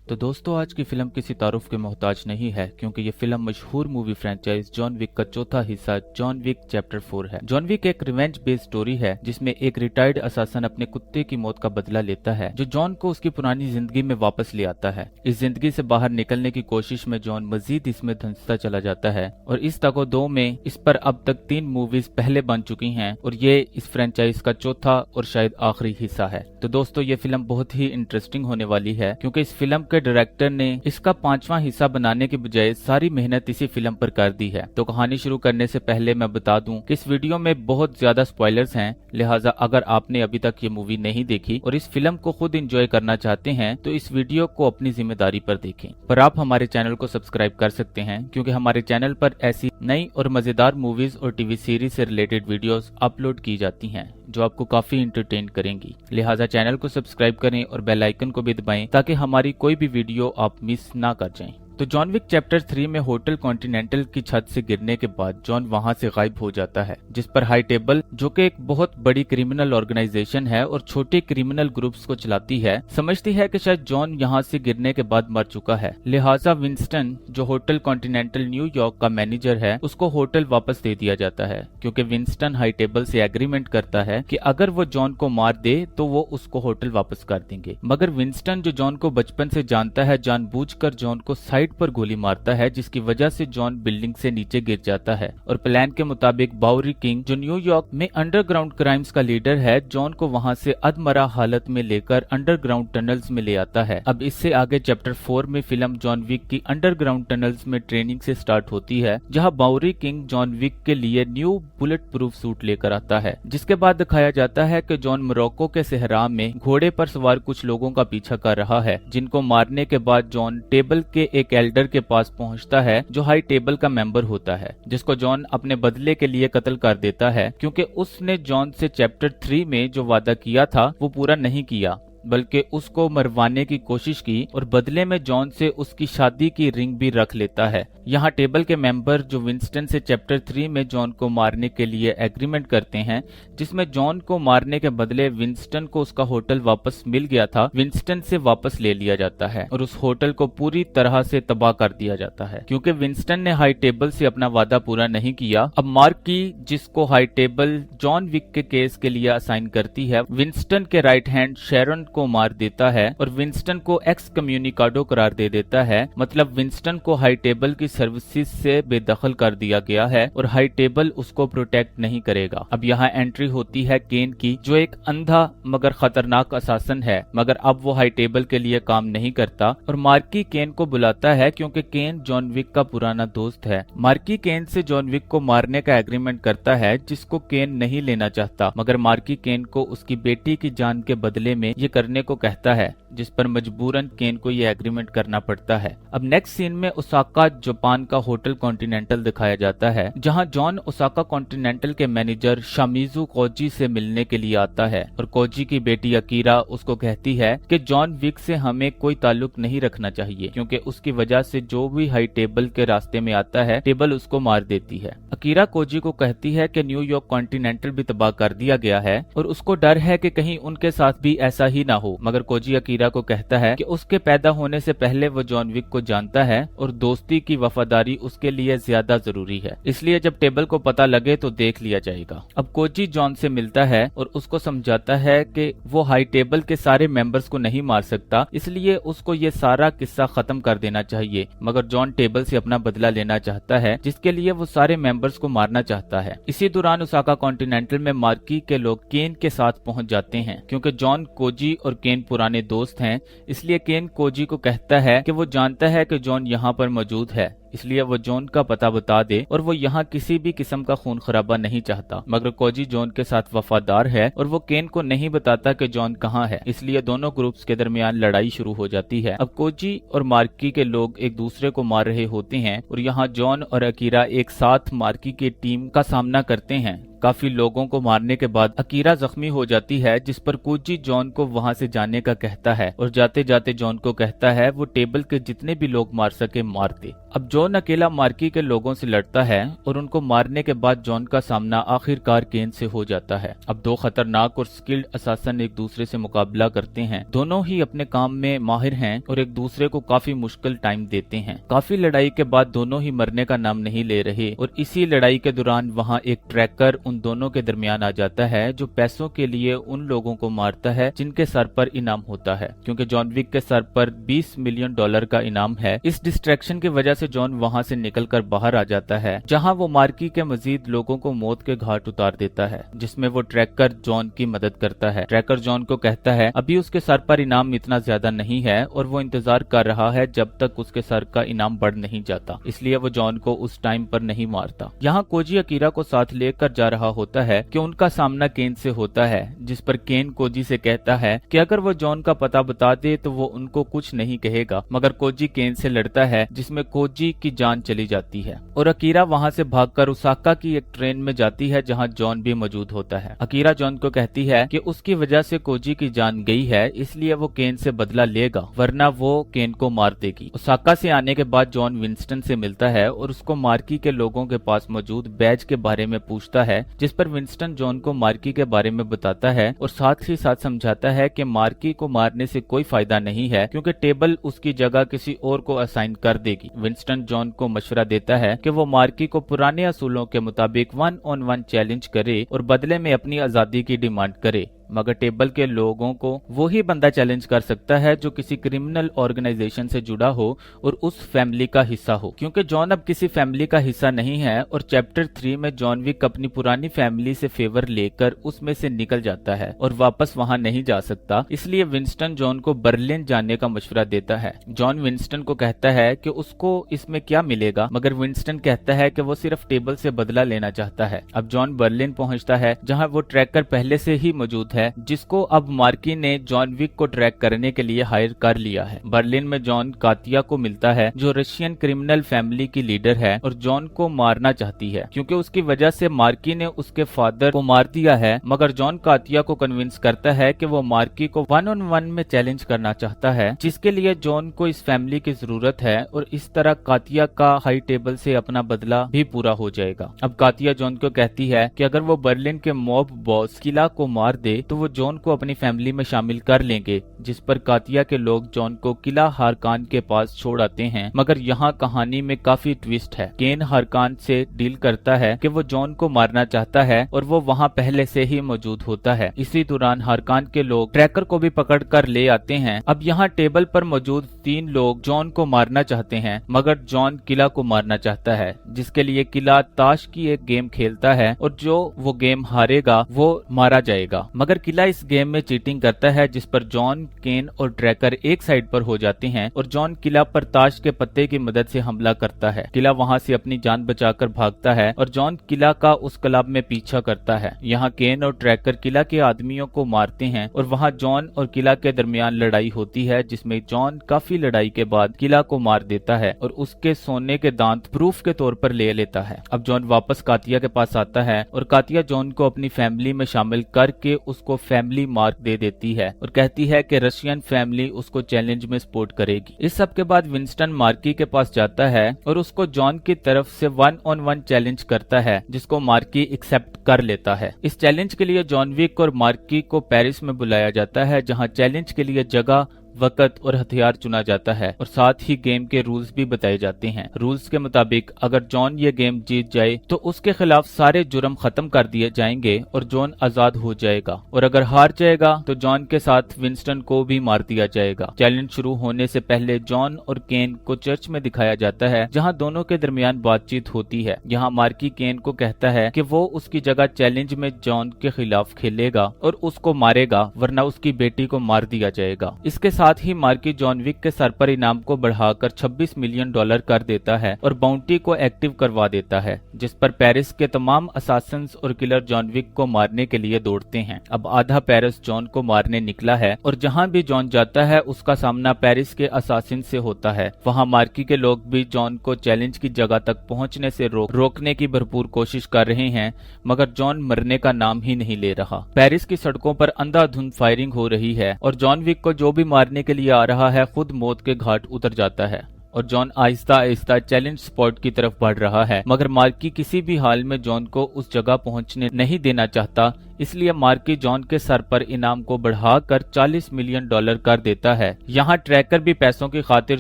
तो दोस्तों आज की फिल्म किसी तारुफ के मोहताज नहीं है क्योंकि ये फिल्म मशहूर मूवी फ्रेंचाइज जॉन विक का चौथा हिस्सा जॉन विक चैप्टर 4 है। जॉन विक एक रिवेंज बेस्ड स्टोरी है जिसमें एक रिटायर्ड असासन अपने कुत्ते की मौत का बदला लेता है जो जॉन को उसकी पुरानी जिंदगी में वापस ले आता है। इस जिंदगी से बाहर निकलने की कोशिश में जॉन मजीद इसमें धंसता चला जाता है और इस तको 2 में इस पर अब तक 3 मूवीज पहले बन चुकी हैं और ये इस फ्रेंचाइज का चौथा और शायद आखिरी हिस्सा है। तो दोस्तों ये फिल्म बहुत ही इंटरेस्टिंग होने वाली है क्योंकि इस फिल्म के डायरेक्टर ने इसका 5वां हिस्सा बनाने के बजाय सारी मेहनत इसी फिल्म पर कर दी है। तो कहानी शुरू करने से पहले मैं बता दूं कि इस वीडियो में बहुत ज्यादा स्पॉयलर्स हैं, लिहाजा अगर आपने अभी तक ये मूवी नहीं देखी और इस फिल्म को खुद एंजॉय करना चाहते हैं तो इस वीडियो को अपनी जिम्मेदारी पर देखें। पर आप हमारे चैनल को सब्सक्राइब कर सकते हैं क्योंकि हमारे चैनल पर ऐसी नई और मजेदार मूवीज और टीवी सीरीज से रिलेटेड वीडियोस अपलोड की जाती हैं जो आपको काफी एंटरटेन करेंगी। लिहाजा चैनल को सब्सक्राइब करें और बेल आइकन को भी दबाएं ताकि हमारी कोई भी वीडियो आप मिस ना कर जाएं। तो जॉन विक चैप्टर 3 में होटल कॉन्टिनेंटल की छत से गिरने के बाद जॉन वहां से गायब हो जाता है, जिस पर हाई टेबल जो कि एक बहुत बड़ी क्रिमिनल ऑर्गेनाइजेशन है और छोटे क्रिमिनल ग्रुप्स को चलाती है, समझती है कि शायद जॉन यहां से गिरने के बाद मर चुका है। लिहाजा विंस्टन जो होटल कॉन्टिनेंटल न्यूयॉर्क का मैनेजर है उसको होटल वापस दे दिया जाता है क्योंकि विंस्टन हाई टेबल से एग्रीमेंट करता है कि अगर वो जॉन को मार दे तो वो उसको होटल वापस कर देंगे। मगर विंस्टन जो जॉन को बचपन से जानता है जानबूझकर जॉन को साइड पर गोली मारता है जिसकी वजह से जॉन बिल्डिंग से नीचे गिर जाता है और प्लान के मुताबिक बाउरी किंग जो न्यूयॉर्क में अंडरग्राउंड क्राइम्स का लीडर है जॉन को वहां से अधमरा हालत में लेकर अंडरग्राउंड टनल्स में ले आता है। अब इससे आगे चैप्टर 4 में फिल्म जॉन विक की अंडरग्राउंड टनल्स में ट्रेनिंग से स्टार्ट होती है जहां बाउरी किंग जॉन विक के लिए न्यू बुलेट प्रूफ सूट लेकर आता है, जिसके बाद दिखाया जाता है कि जॉन मोरक्को के सहरा में घोड़े पर सवार कुछ लोगों का पीछा कर रहा है जिनको मारने के बाद जॉन टेबल के एक एल्डर के पास पहुंचता है जो हाई टेबल का मेंबर होता है, जिसको जॉन अपने बदले के लिए कत्ल कर देता है क्योंकि उसने जॉन से चैप्टर 3 में जो वादा किया था वो पूरा नहीं किया बल्कि उसको मरवाने की कोशिश की और बदले में जॉन से उसकी शादी की रिंग भी रख लेता है। यहाँ टेबल के मेंबर जो विंस्टन से चैप्टर 3 में जॉन को मारने के लिए एग्रीमेंट करते हैं, जिसमें जॉन को मारने के बदले विंस्टन को उसका होटल वापस मिल गया था, विंस्टन से वापस ले लिया जाता है और उस होटल को पूरी तरह से तबाह कर दिया जाता है क्योंकि विंस्टन ने हाई टेबल से अपना वादा पूरा नहीं किया। अब मार्की जिसको हाई टेबल जॉन विक के केस के लिए असाइन करती है, विंस्टन के राइट हैंड शेरन को मार देता है और विंस्टन को एक्स कम्युनिकाडो करार दे देता है। मतलब विंस्टन को हाई टेबल की सर्विसेज से बेदखल कर दिया गया है और हाई टेबल उसको प्रोटेक्ट नहीं करेगा। अब यहाँ एंट्री होती है केन की जो एक अंधा मगर खतरनाक असासन है, मगर अब वो हाई टेबल के लिए काम नहीं करता और मार्की केन को बुलाता है क्योंकि केन जॉन विक का पुराना दोस्त है। मार्की केन से जॉन विक को मारने का एग्रीमेंट करता है जिसको केन नहीं लेना चाहता, मगर मार्की केन को उसकी बेटी की जान के बदले में ये करने को कहता है, जिस पर मजबूरन केन को ये एग्रीमेंट करना पड़ता है। अब नेक्स्ट सीन में ओसाका जापान का होटल कॉन्टिनेंटल दिखाया जाता है जहां जॉन ओसाका कॉन्टिनेंटल के मैनेजर शामिजू कोजी से मिलने के लिए आता है और कोजी की बेटी अकीरा उसको कहती है कि जॉन विक से हमें कोई ताल्लुक नहीं रखना चाहिए क्योंकि उसकी वजह से जो भी हाई टेबल के रास्ते में आता है टेबल उसको मार देती है। अकीरा कोजी को कहती है कि न्यूयॉर्क कॉन्टिनेंटल भी तबाह कर दिया गया है और उसको डर है कि कहीं उनके साथ भी ऐसा ही ना हो, मगर कोजी अकीरा को कहता है कि उसके पैदा होने से पहले वो जॉन विक को जानता है और दोस्ती की वफादारी उसके लिए ज्यादा जरूरी है, इसलिए जब टेबल को पता लगे तो देख लिया जाएगा। अब कोजी जॉन से मिलता है और उसको समझाता है कि वो हाई टेबल के सारे मेंबर्स को नहीं मार सकता, इसलिए उसको ये सारा किस्सा खत्म कर देना चाहिए, मगर जॉन टेबल से अपना बदला लेना चाहता है जिसके लिए वो सारे मेंबर्स को मारना चाहता है। इसी दौरान ओसाका कॉन्टिनेंटल में मार्की के लोग केन के साथ पहुंच जाते हैं क्योंकि जॉन कोजी और केन पुराने दोस्त हैं, इसलिए केन कोजी को कहता है कि वो जानता है कि जॉन यहाँ पर मौजूद है, इसलिए वो जॉन का पता बता दे और वो यहाँ किसी भी किस्म का खून खराबा नहीं चाहता, मगर कोजी जॉन के साथ वफादार है और वो केन को नहीं बताता कि जॉन कहाँ है, इसलिए दोनों ग्रुप्स के दरमियान लड़ाई शुरू हो जाती है। अब कोजी और मार्की के लोग एक दूसरे को मार रहे होते हैं और यहाँ जॉन और अकीरा एक साथ मार्की की टीम का सामना करते हैं। काफी लोगों को मारने के बाद अकीरा जख्मी हो जाती है जिस पर कोजी जॉन को वहां से जाने का कहता है और जाते जाते जॉन को कहता है वो टेबल के जितने भी लोग मार सके मार दे। अब जो जॉन अकेला मार्की के लोगों से लड़ता है और उनको मारने के बाद जॉन का सामना आखिरकार केन से हो जाता है। अब दो खतरनाक और स्किल्ड असासन एक दूसरे से मुकाबला करते हैं। दोनों ही अपने काम में माहिर हैं और एक दूसरे को काफी मुश्किल टाइम देते हैं। काफी लड़ाई के बाद दोनों ही मरने का नाम नहीं ले रहे और इसी लड़ाई के दौरान वहाँ एक ट्रैकर उन दोनों के दरमियान आ जाता है जो पैसों के लिए उन लोगों को मारता है जिनके सर पर इनाम होता है, क्योंकि जॉन विक के सर पर $20 मिलियन का इनाम है। इस डिस्ट्रैक्शन की वजह से जॉन वहाँ से निकलकर बाहर आ जाता है, जहाँ वो मार्की के मजीद लोगों को मौत के घाट उतार देता है, जिसमें वो ट्रैकर जॉन की मदद करता है। ट्रैकर जॉन को कहता है अभी उसके सर पर इनाम इतना ज्यादा नहीं है और वो इंतजार कर रहा है जब तक उसके सर का इनाम बढ़ नहीं जाता, इसलिए वो जॉन को उस टाइम पर नहीं मारता। यहाँ कोजी अकीरा को साथ लेकर जा रहा होता है कि उनका सामना केन से होता है, जिस पर केन कोजी से कहता है कि अगर वो जॉन का पता बता दे तो वो उनको कुछ नहीं कहेगा, मगर कोजी केन से लड़ता है जिसमें कोजी की जान चली जाती है और अकीरा वहाँ से भागकर ओसाका की एक ट्रेन में जाती है जहाँ जॉन भी मौजूद होता है। अकीरा जॉन को कहती है कि उसकी वजह से कोजी की जान गई है, इसलिए वो केन से बदला लेगा वरना वो केन को मार देगी। ओसाका से आने के बाद जॉन विंस्टन से मिलता है और उसको मार्की के लोगों के पास मौजूद बैज के बारे में पूछता है, जिस पर विंस्टन जॉन को मार्की के बारे में बताता है और साथ ही साथ समझाता है कि मार्की को मारने से कोई फायदा नहीं है क्योंकि टेबल उसकी जगह किसी और को असाइन कर देगी। विंस्टन जॉन को मशवरा देता है कि वो मार्की को पुराने असूलों के मुताबिक 1-on-1 चैलेंज करे और बदले में अपनी आजादी की डिमांड करे, मगर टेबल के लोगों को वो ही बंदा चैलेंज कर सकता है जो किसी क्रिमिनल ऑर्गेनाइजेशन से जुड़ा हो और उस फैमिली का हिस्सा हो। क्योंकि जॉन अब किसी फैमिली का हिस्सा नहीं है और चैप्टर 3 में जॉन विक अपनी पुरानी फैमिली से फेवर लेकर उसमें से निकल जाता है और वापस वहां नहीं जा सकता, इसलिए विंस्टन जॉन को बर्लिन जाने का मशवरा देता है। जॉन विंस्टन को कहता है कि उसको इसमें क्या मिलेगा, मगर विंस्टन कहता है कि वो सिर्फ टेबल से बदला लेना चाहता है। अब जॉन बर्लिन पहुंचता है जहां वो ट्रैकर पहले से ही मौजूद है, जिसको अब मार्की ने जॉन विक को ट्रैक करने के लिए हायर कर लिया है। बर्लिन में जॉन कातिया को मिलता है जो रशियन क्रिमिनल फैमिली की लीडर है और जॉन को मारना चाहती है क्योंकि उसकी वजह से मार्की ने उसके फादर को मार दिया है, मगर जॉन कातिया को कन्विंस करता है कि वो मार्की को 1-on-1 में चैलेंज करना चाहता है, जिसके लिए जॉन को इस फैमिली की जरूरत है और इस तरह कातिया का हाई टेबल से अपना बदला भी पूरा हो जाएगा। अब कातिया जॉन को कहती है कि अगर वो बर्लिन के मॉब बॉस किला को मार दे तो वो जॉन को अपनी फैमिली में शामिल कर लेंगे, जिस पर कातिया के लोग जॉन को किला हारकान के पास छोड़ आते हैं। मगर यहाँ कहानी में काफी ट्विस्ट है। केन हारकान से डील करता है कि वो जॉन को मारना चाहता है और वो वहाँ पहले से ही मौजूद होता है। इसी दौरान हारकान के लोग ट्रैकर को भी पकड़ कर ले आते हैं। अब यहाँ टेबल पर मौजूद 3 लोग जॉन को मारना चाहते हैं, मगर जॉन किला को मारना चाहता है, जिसके लिए किला ताश की एक गेम खेलता है और जो वो गेम हारेगा वो मारा जाएगा। मगर किला इस गेम में चीटिंग करता है, जिस पर जॉन, केन और ट्रैकर एक साइड पर हो जाते हैं और जॉन किला पर ताश के पत्ते की मदद से हमला करता है। किला वहां से अपनी जान बचाकर भागता है और जॉन किला का उस क्लब में पीछा करता है। यहाँ केन और ट्रैकर किला के आदमियों को मारते हैं और वहाँ जॉन और किला के दरमियान लड़ाई होती है, जिसमें जॉन काफी लड़ाई के बाद किला को मार देता है और उसके सोने के दांत प्रूफ के तौर पर ले लेता है। अब जॉन वापस कातिया के पास आता है और कातिया जॉन को अपनी फैमिली में शामिल करके उसको फैमिली मार्क दे देती है और कहती है कि रशियन फैमिली उसको चैलेंज में सपोर्ट करेगी। इस सब के बाद विंस्टन मार्की के पास जाता है और उसको जॉन की तरफ से 1-on-1 चैलेंज करता है, जिसको मार्की एक्सेप्ट कर लेता है। इस चैलेंज के लिए जॉन विक और मार्की को पेरिस में बुलाया जाता है, जहां चैलेंज के लिए जगह, वक्त और हथियार चुना जाता है और साथ ही गेम के रूल्स भी बताए जाते हैं। रूल्स के मुताबिक अगर जॉन ये गेम जीत जाए तो उसके खिलाफ सारे जुर्म खत्म कर दिए जाएंगे और जॉन आजाद हो जाएगा, और अगर हार जाएगा तो जॉन के साथ विंस्टन को भी मार दिया जाएगा। चैलेंज शुरू होने से पहले जॉन और केन को चर्च में दिखाया जाता है, जहां दोनों के दरमियान बातचीत होती है। यहाँ मार्की केन को कहता है कि वो उसकी जगह चैलेंज में जॉन के खिलाफ खेलेगा और उसको मारेगा, वरना उसकी बेटी को मार दिया जाएगा। इसके साथ ही मार्की जॉन विक के सर पर इनाम को बढ़ाकर $26 मिलियन कर देता है और बाउंटी को एक्टिव करवा देता है, जिस पर पेरिस के तमाम असासिन्स और किलर जॉन विक को मारने के लिए दौड़ते हैं। अब आधा पेरिस जॉन को मारने निकला है और जहां भी जॉन जाता है उसका सामना पेरिस के असासिन से होता है। वहां मार्की के लोग भी जॉन को चैलेंज की जगह तक पहुंचने से रोकने की भरपूर कोशिश कर रहे हैं, मगर जॉन मरने का नाम ही नहीं ले रहा। पेरिस की सड़कों पर अंधाधुंध फायरिंग हो रही है और जॉन विक को जो भी मारने के लिए आ रहा है खुद मौत के घाट उतर जाता है और John Aahista Aahista challenge spot की तरफ बढ़ रहा है, मगर मार्की किसी भी हाल में जॉन को उस जगह पहुंचने नहीं देना चाहता। इसलिए मार्की जॉन के सर पर इनाम को बढ़ाकर $40 मिलियन कर देता है। यहाँ ट्रैकर भी पैसों की खातिर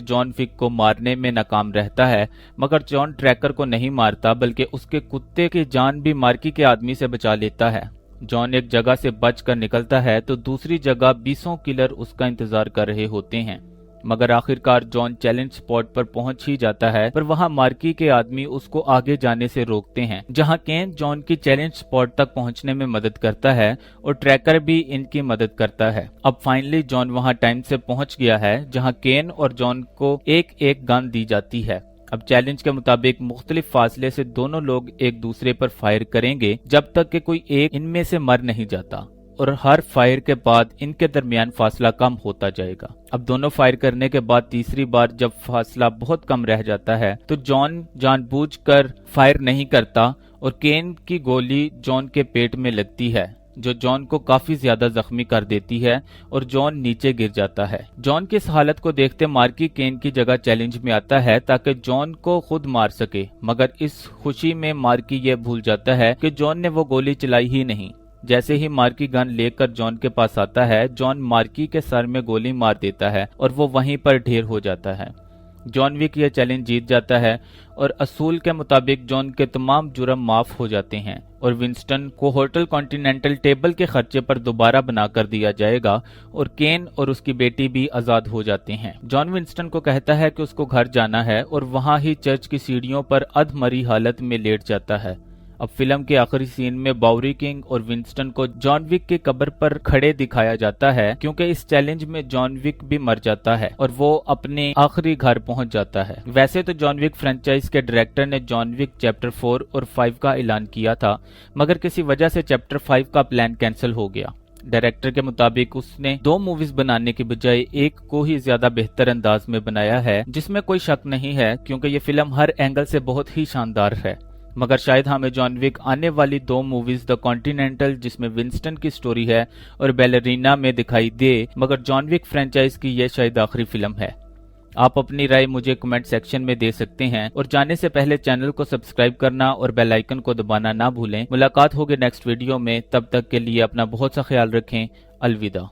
जॉन विक को मारने में नाकाम रहता है, मगर जॉन ट्रैकर को नहीं मारता बल्कि उसके कुत्ते की जान भी मार्की के आदमी से बचा लेता है। जॉन एक जगह से बचकर निकलता है तो दूसरी जगह 20 किलर उसका इंतजार कर रहे होते हैं, मगर आखिरकार जॉन चैलेंज स्पॉट पर पहुंच ही जाता है, पर वहां मार्की के आदमी उसको आगे जाने से रोकते हैं। जहां केन जॉन की चैलेंज स्पॉट तक पहुंचने में मदद करता है और ट्रैकर भी इनकी मदद करता है। अब फाइनली जॉन वहां टाइम से पहुंच गया है, जहां केन और जॉन को एक एक गन दी जाती है। अब चैलेंज के मुताबिक मुख्तलिफ फासले से दोनों लोग एक दूसरे पर फायर करेंगे जब तक कि कोई एक इनमें से मर नहीं जाता, और हर फायर के बाद इनके दरमियान फासला कम होता जाएगा। अब दोनों फायर करने के बाद तीसरी बार जब फासला बहुत कम रह जाता है तो जॉन जानबूझकर फायर नहीं करता और केन की गोली जॉन के पेट में लगती है, जो जॉन को काफी ज्यादा जख्मी कर देती है और जॉन नीचे गिर जाता है। जॉन की इस हालत को देखते मार्की केन की जगह चैलेंज में आता है ताकि जॉन को खुद मार सके, मगर इस खुशी में मार्की ये भूल जाता है कि जॉन ने वो गोली चलाई ही नहीं। जैसे ही मार्की गन लेकर जॉन के पास आता है, जॉन मार्की के सर में गोली मार देता है और वो वहीं पर ढेर हो जाता है। जॉन विक ये चैलेंज जीत जाता है और असूल के मुताबिक जॉन के तमाम जुर्म माफ हो जाते हैं और विंस्टन को होटल कॉन्टिनेंटल टेबल के खर्चे पर दोबारा बना कर दिया जाएगा और केन और उसकी बेटी भी आजाद हो जाते हैं। जॉन विंस्टन को कहता है कि उसको घर जाना है और वहां ही चर्च की सीढ़ियों पर अधमरी हालत में लेट जाता है। अब फिल्म के आखिरी सीन में बाउरी किंग और विंस्टन को जॉन विक की कब्र पर खड़े दिखाया जाता है, क्योंकि इस चैलेंज में जॉन विक भी मर जाता है और वो अपने आखिरी घर पहुंच जाता है। वैसे तो जॉन विक फ्रेंचाइज के डायरेक्टर ने जॉन विक चैप्टर 4 और 5 का ऐलान किया था, मगर किसी वजह से चैप्टर 5 का प्लान कैंसिल हो गया। डायरेक्टर के मुताबिक उसने 2 मूवीज बनाने की बजाय एक को ही ज्यादा बेहतर अंदाज में बनाया है, जिसमें कोई शक नहीं है क्योंकि ये फिल्म हर एंगल से बहुत ही शानदार है। मगर शायद हमें जॉन विक आने वाली 2 मूवीज द कॉन्टिनेंटल जिसमें विंस्टन की स्टोरी है और बैलरीना में दिखाई दे, मगर जॉन विक फ्रेंचाइज की यह शायद आखिरी फिल्म है। आप अपनी राय मुझे कमेंट सेक्शन में दे सकते हैं और जाने से पहले चैनल को सब्सक्राइब करना और बेल आइकन को दबाना ना भूलें। मुलाकात होगी नेक्स्ट वीडियो में, तब तक के लिए अपना बहुत सा ख्याल रखें। अलविदा।